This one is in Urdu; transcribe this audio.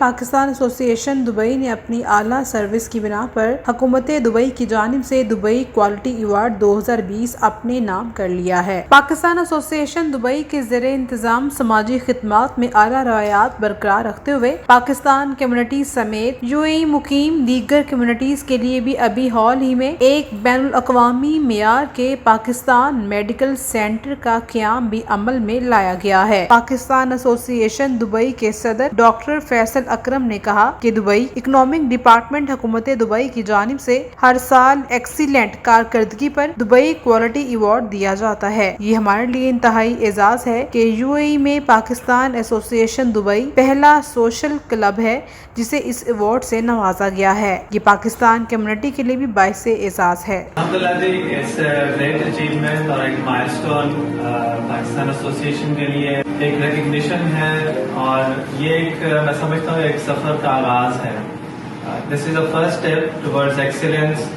پاکستان ایسوسی ایشن دبئی نے اپنی اعلیٰ سروس کی بنا پر حکومت دبئی کی جانب سے دبئی کوالٹی ایوارڈ 2020 اپنے نام کر لیا ہے۔ پاکستان ایسوسی ایشن دبئی کے زیر انتظام سماجی خدمات میں اعلیٰ روایات برقرار رکھتے ہوئے پاکستان کمیونٹی سمیت UAE مقیم دیگر کمیونٹیز کے لیے بھی ابھی حال ہی میں ایک بین الاقوامی معیار کے پاکستان میڈیکل سینٹر کا قیام بھی عمل میں لایا گیا ہے۔ پاکستان ایسوسی ایشن دبئی کے صدر ڈاکٹر فیصل اکرم نے کہا کہ دبئی اکنامک ڈپارٹمنٹ حکومت دبئی کی جانب سے ہر سال ایکسیلنٹ کارکردگی پر دبئی کوالٹی ایوارڈ دیا جاتا ہے۔ یہ ہمارے لیے انتہائی اعزاز ہے کہ UAE میں پاکستان ایسوسی ایشن دبئی پہلا سوشل کلب ہے جسے اس ایوارڈ سے نوازا گیا ہے۔ یہ پاکستان کمیونٹی کے لیے بھی باعث اعزاز ہے۔ الحمدللہ جی، اس گریٹ اچیومنٹ اور ایک مائلسٹون پاکستان ایسوسی ایشن کے لیے ایک ریکگنیشن ہے، اور یہ ایک میں سمجھتا ہوں ایک سفر کا آغاز ہے۔ دس از اے فرسٹ اسٹیپ ٹورڈز ایکسیلنس